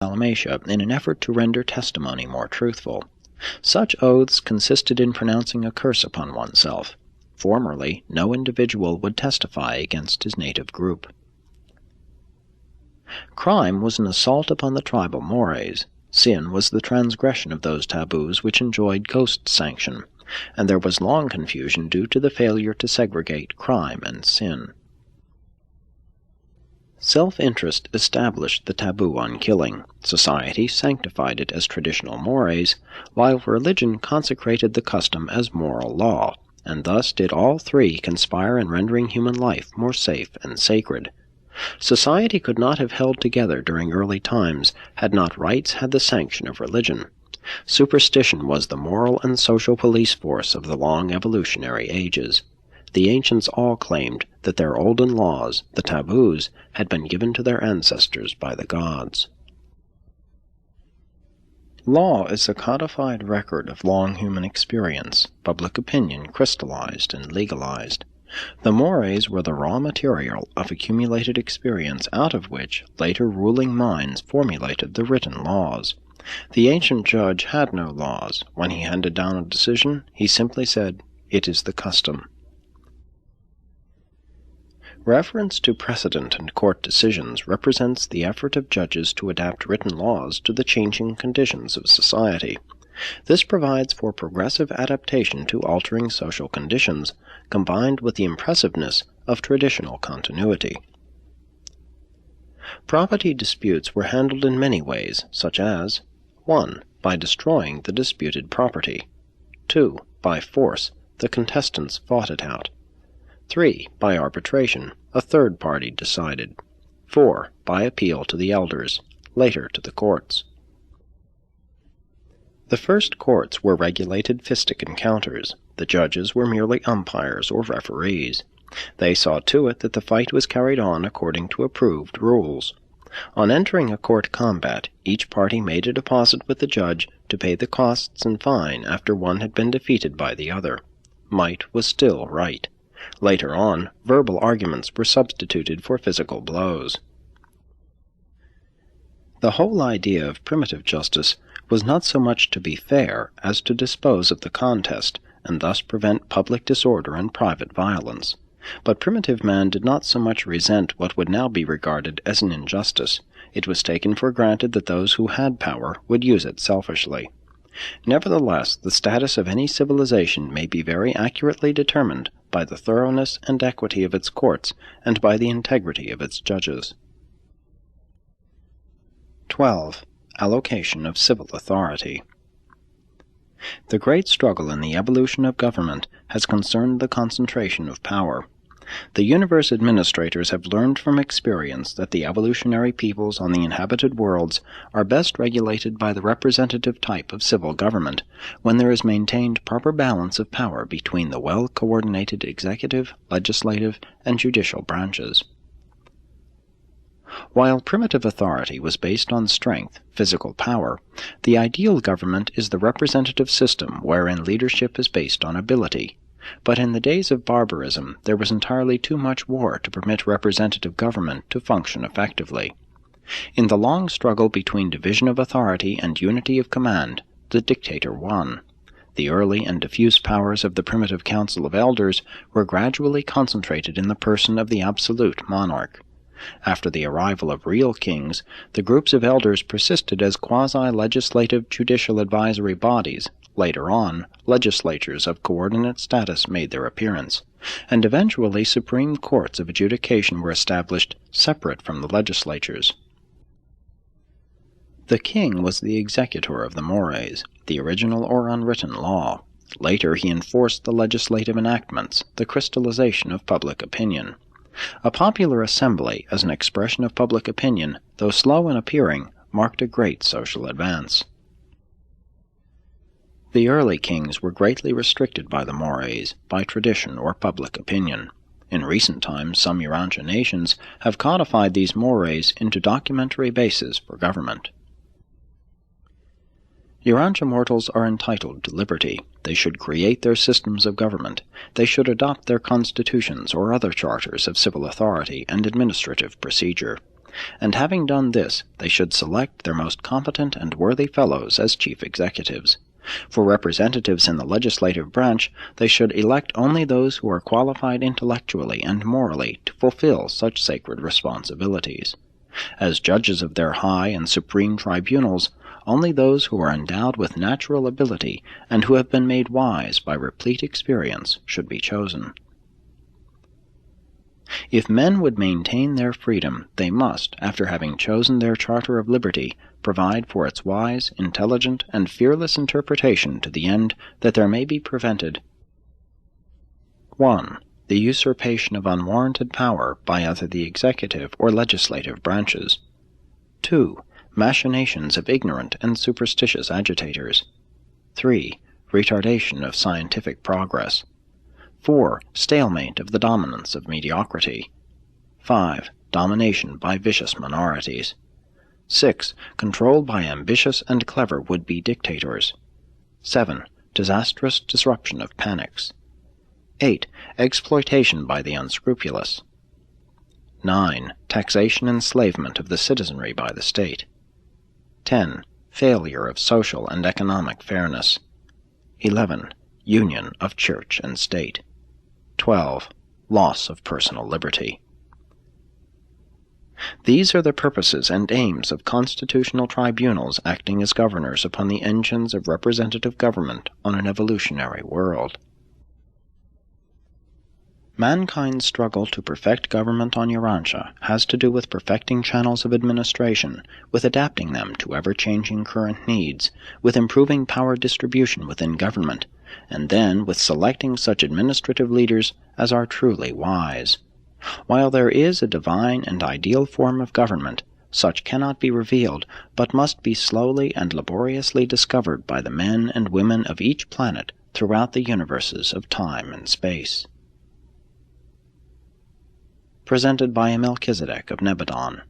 Dalmatia in an effort to render testimony more truthful. Such oaths consisted in pronouncing a curse upon oneself. Formerly, no individual would testify against his native group. Crime was an assault upon the tribal mores. Sin was the transgression of those taboos which enjoyed ghost sanction, and there was long confusion due to the failure to segregate crime and sin. Self-interest established the taboo on killing. Society sanctified it as traditional mores, while religion consecrated the custom as moral law, and thus did all three conspire in rendering human life more safe and sacred. Society could not have held together during early times had not rites had the sanction of religion. Superstition was the moral and social police force of the long evolutionary ages. The ancients all claimed that their olden laws, the taboos, had been given to their ancestors by the gods. Law is a codified record of long human experience, public opinion crystallized and legalized. The mores were the raw material of accumulated experience out of which later ruling minds formulated the written laws. The ancient judge had no laws. When he handed down a decision, he simply said, "It is the custom." Reference to precedent and court decisions represents the effort of judges to adapt written laws to the changing conditions of society. This provides for progressive adaptation to altering social conditions, combined with the impressiveness of traditional continuity. Property disputes were handled in many ways, such as 1. By destroying the disputed property. 2. By force, the contestants fought it out. 3. By arbitration, a third party decided. 4. By appeal to the elders, later to the courts. The first courts were regulated fistic encounters. The judges were merely umpires or referees. They saw to it that the fight was carried on according to approved rules. On entering a court combat, each party made a deposit with the judge to pay the costs and fine after one had been defeated by the other. Might was still right. Later on, verbal arguments were substituted for physical blows. The whole idea of primitive justice was not so much to be fair as to dispose of the contest, and thus prevent public disorder and private violence. But primitive man did not so much resent what would now be regarded as an injustice. It was taken for granted that those who had power would use it selfishly. Nevertheless, the status of any civilization may be very accurately determined by the thoroughness and equity of its courts and by the integrity of its judges. 12. Allocation of civil authority. The great struggle in the evolution of government has concerned the concentration of power. The universe administrators have learned from experience that the evolutionary peoples on the inhabited worlds are best regulated by the representative type of civil government, when there is maintained proper balance of power between the well-coordinated executive, legislative, and judicial branches. While primitive authority was based on strength, physical power, the ideal government is the representative system wherein leadership is based on ability. But in the days of barbarism, there was entirely too much war to permit representative government to function effectively. In the long struggle between division of authority and unity of command, the dictator won. The early and diffuse powers of the primitive council of elders were gradually concentrated in the person of the absolute monarch. After the arrival of real kings, the groups of elders persisted as quasi-legislative judicial advisory bodies. Later on, legislatures of coordinate status made their appearance, and eventually supreme courts of adjudication were established separate from the legislatures. The king was the executor of the mores, the original or unwritten law. Later he enforced the legislative enactments, the crystallization of public opinion. A popular assembly, as an expression of public opinion, though slow in appearing, marked a great social advance. The early kings were greatly restricted by the mores, by tradition or public opinion. In recent times, some Urantia nations have codified these mores into documentary bases for government. Urantia mortals are entitled to liberty. They should create their systems of government. They should adopt their constitutions or other charters of civil authority and administrative procedure. And having done this, they should select their most competent and worthy fellows as chief executives. For representatives in the legislative branch, they should elect only those who are qualified intellectually and morally to fulfill such sacred responsibilities. As judges of their high and supreme tribunals, only those who are endowed with natural ability and who have been made wise by replete experience should be chosen. If men would maintain their freedom, they must, after having chosen their charter of liberty, provide for its wise, intelligent, and fearless interpretation to the end that there may be prevented 1. The usurpation of unwarranted power by either the executive or legislative branches. 2. Machinations of ignorant and superstitious agitators. 3. Retardation of scientific progress. 4. Stalemate of the dominance of mediocrity. 5. Domination by vicious minorities. 6. Control by ambitious and clever would-be dictators. 7. Disastrous disruption of panics. 8. Exploitation by the unscrupulous. 9. Taxation and enslavement of the citizenry by the state. 10. Failure of social and economic fairness. 11. Union of church and state. 12. Loss of personal liberty. These are the purposes and aims of constitutional tribunals acting as governors upon the engines of representative government on an evolutionary world. Mankind's struggle to perfect government on Urantia has to do with perfecting channels of administration, with adapting them to ever-changing current needs, with improving power distribution within government, and then with selecting such administrative leaders as are truly wise. While there is a divine and ideal form of government, such cannot be revealed, but must be slowly and laboriously discovered by the men and women of each planet throughout the universes of time and space. Presented by Melchizedek of Nebadon.